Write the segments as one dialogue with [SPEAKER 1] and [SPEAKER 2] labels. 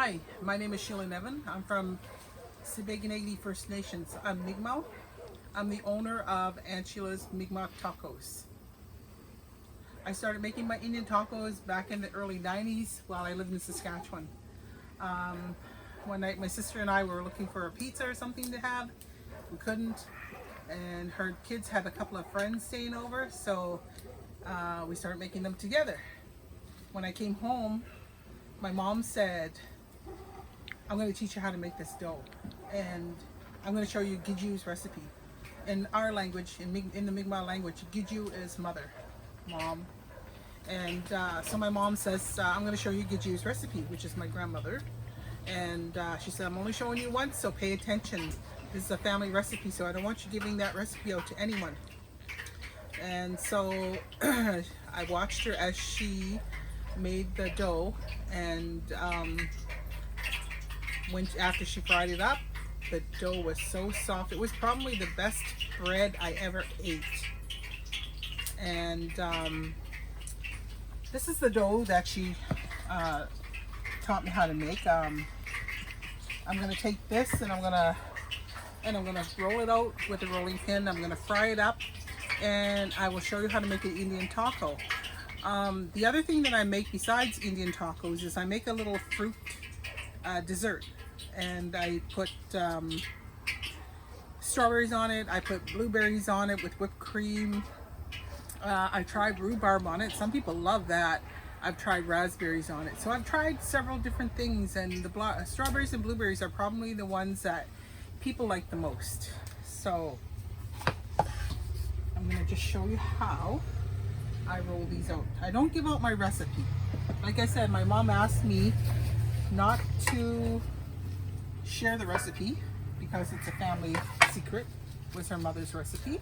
[SPEAKER 1] Hi, my name is Sheila Nevin. I'm from Sibeginagdi First Nations. I'm Mi'kmaq. I'm the owner of Aunt Sheila's Mi'kmaq Tacos. I started making my Indian tacos back in the early 90s while I lived in Saskatchewan. One night my sister and I were looking for a pizza or something to have. We couldn't, and her kids had a couple of friends staying over, so we started making them together. When I came home, my mom said, I'm going to teach you how to make this dough, and I'm going to show you Giju's recipe. In our language, in the Mi'kmaq language, Giju is mother, mom. And so my mom says, I'm going to show you Giju's recipe, which is my grandmother. And she said, I'm only showing you once, so pay attention. This is a family recipe, so I don't want you giving that recipe out to anyone. And so I watched her as she made the dough, and after she fried it up, the dough was so soft. It was probably the best bread I ever ate. And this is the dough that she taught me how to make. I'm gonna take this and I'm gonna roll it out with a rolling pin. I'm gonna fry it up, and I will show you how to make an Indian taco. The other thing that I make besides Indian tacos is I make a little fruit dessert, and I put strawberries on it. I put blueberries on it with whipped cream. I tried rhubarb on it. Some people love that. I've tried raspberries on it. So I've tried several different things, and the strawberries and blueberries are probably the ones that people like the most. So I'm going to just show you how I roll these out. I don't give out my recipe. Like I said, my mom asked me not to share the recipe because it's a family secret. It was her mother's recipe,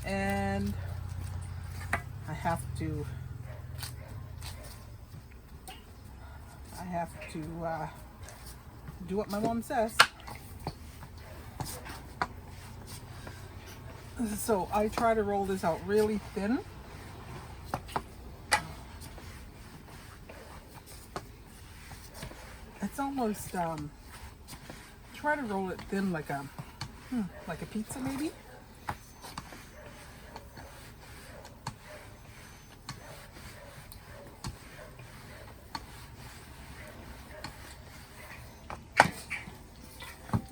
[SPEAKER 1] and I have to do what my mom says. So I try to roll this out really thin. It's almost try to roll it thin like a pizza maybe.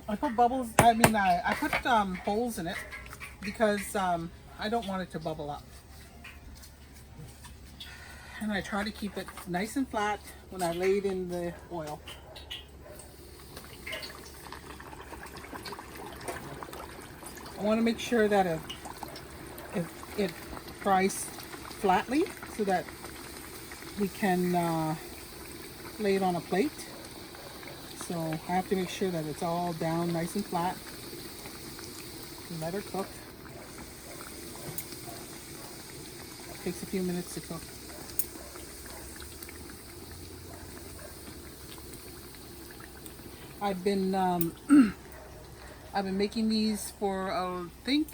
[SPEAKER 1] I put bubbles, I put holes in it because I don't want it to bubble up. And I try to keep it nice and flat when I lay it in the oil. I want to make sure that it fries flatly so that we can lay it on a plate. So I have to make sure that it's all down nice and flat. Let her cook. It takes a few minutes to cook. I've been making these for I think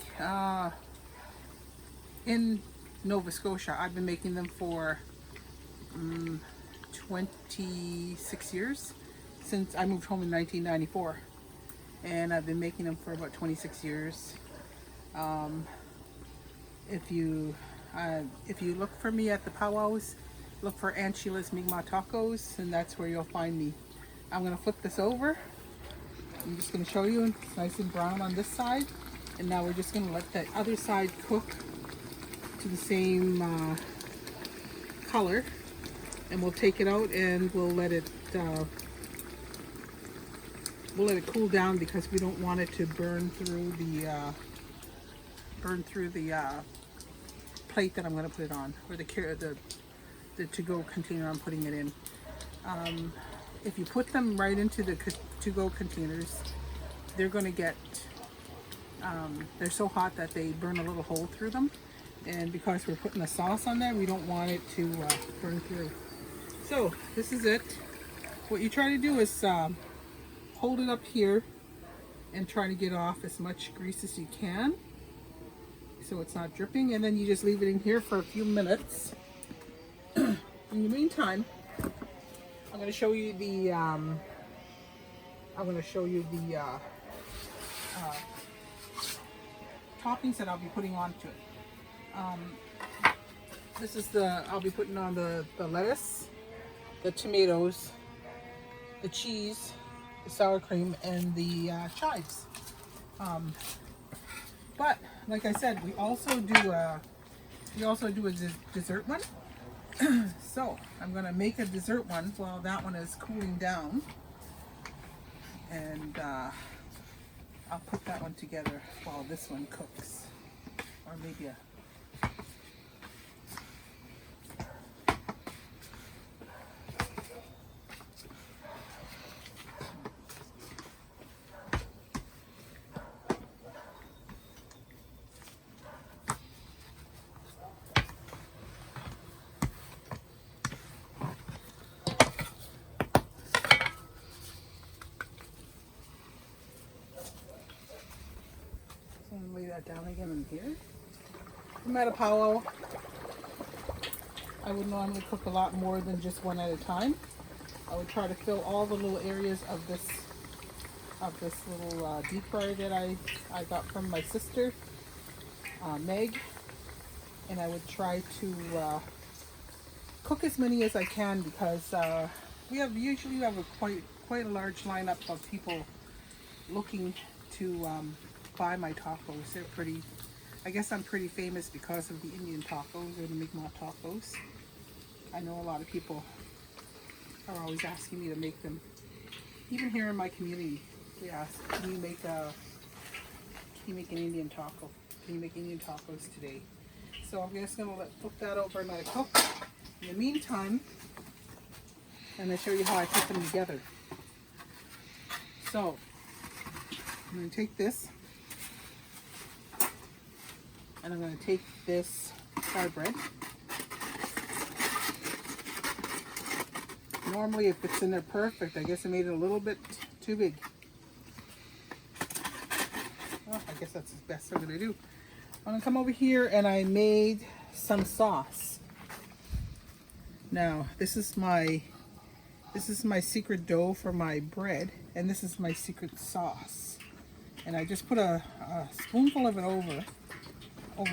[SPEAKER 1] in Nova Scotia. I've been making them for 26 years. Since I moved home in 1994, and I've been making them for about 26 years. If you look for me at the powwows, look for Aunt Sheila's Mi'kmaq Tacos, and that's where you'll find me. I'm gonna flip this over. I'm just gonna show you. It's nice and brown on this side, and now we're just gonna let that other side cook to the same color, and we'll take it out and we'll let it cool down because we don't want it to burn through the plate that I'm going to put it on, or the to-go container I'm putting it in. If you put them right into the to-go containers, they're going to get they're so hot that they burn a little hole through them, and because we're putting the sauce on there, we don't want it to burn through. So this is it. What you try to do is hold it up here and try to get off as much grease as you can so it's not dripping, and then you just leave it in here for a few minutes. In the meantime, I'm going to show you the I'm going to show you the toppings that I'll be putting onto it. This is I'll be putting on the lettuce, the tomatoes, the cheese, the sour cream, and the chives. But like I said, we also do a dessert one. So I'm gonna make a dessert one while that one is cooling down, and I'll put that one together while this one cooks, or maybe a. Lay that down again in here. I'm at a powwow. I would normally cook a lot more than just one at a time. I would try to fill all the little areas of this little deep fryer that I got from my sister, Meg, and I would try to cook as many as I can, because we usually have a quite a large lineup of people looking to buy my tacos. They're pretty, I guess I'm pretty famous because of the Indian tacos, or the Mi'kmaq tacos. I know a lot of people are always asking me to make them. Even here in my community, they ask, can you make an Indian taco? Can you make Indian tacos today? So I'm just gonna flip that over and let it cook. In the meantime, I'm gonna show you how I put them together. So I'm gonna take this, and I'm going to take this sour bread. Normally if it's in there perfect, I guess I made it a little bit too big. Well, I guess that's the best I'm going to do. I'm going to come over here, and I made some sauce. Now this is my secret dough for my bread, and this is my secret sauce. And I just put a spoonful of it over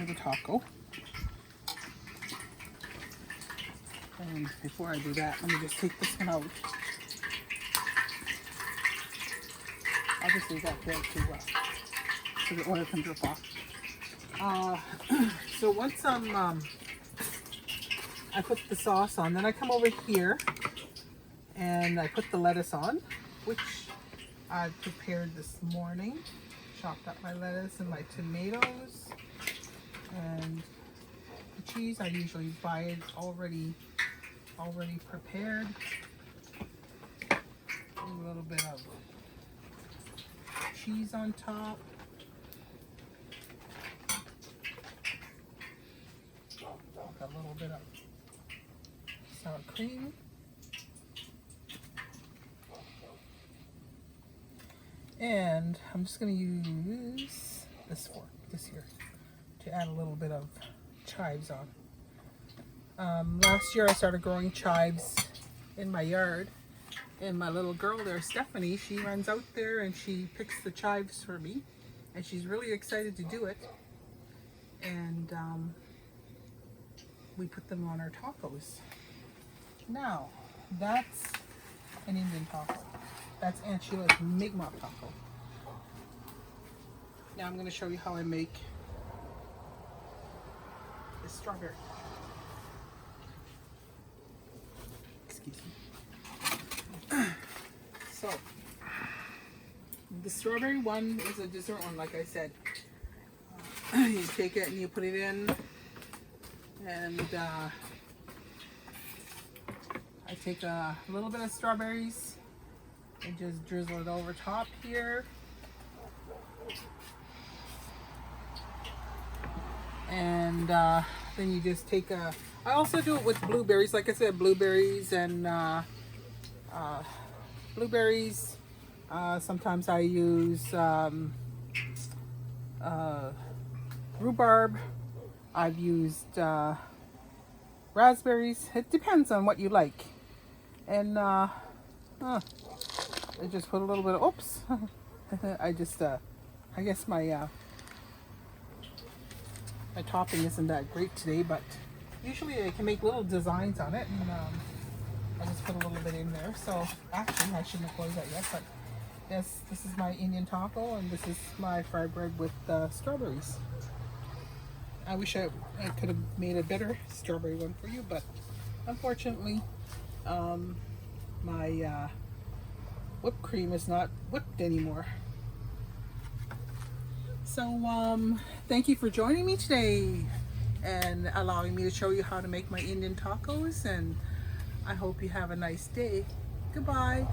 [SPEAKER 1] the taco. And before I do that, let me just take this one out. I'll just leave that there so the oil can drip off. So once I put the sauce on, then I come over here and I put the lettuce on, which I prepared this morning. Chopped up my lettuce and my tomatoes. And the cheese, I usually buy it already prepared. A little bit of cheese on top. A little bit of sour cream. And I'm just going to use this fork, here, to add a little bit of chives on. Last year I started growing chives in my yard, and my little girl there, Stephanie, she runs out there and she picks the chives for me, and she's really excited to do it. And we put them on our tacos. Now, that's an Indian taco. That's Aunt Sheila's Mi'kmaq taco. Now I'm going to show you how I make the strawberry. Excuse me. So, the strawberry one is a dessert one, like I said. You take it and you put it in, and I take a little bit of strawberries and just drizzle it over top here. And then you just take I also do it with blueberries, like I said, blueberries and blueberries. Sometimes I use rhubarb. I've used raspberries. It depends on what you like. And I just put a little bit of, oops. I just, I guess my topping isn't that great today, but usually I can make little designs on it, and I just put a little bit in there. So actually I shouldn't have closed that yet, but yes, this is my Indian taco, and this is my fried bread with strawberries. I wish I could have made a better strawberry one for you, but unfortunately my whipped cream is not whipped anymore. So thank you for joining me today and allowing me to show you how to make my Indian tacos, and I hope you have a nice day. Goodbye.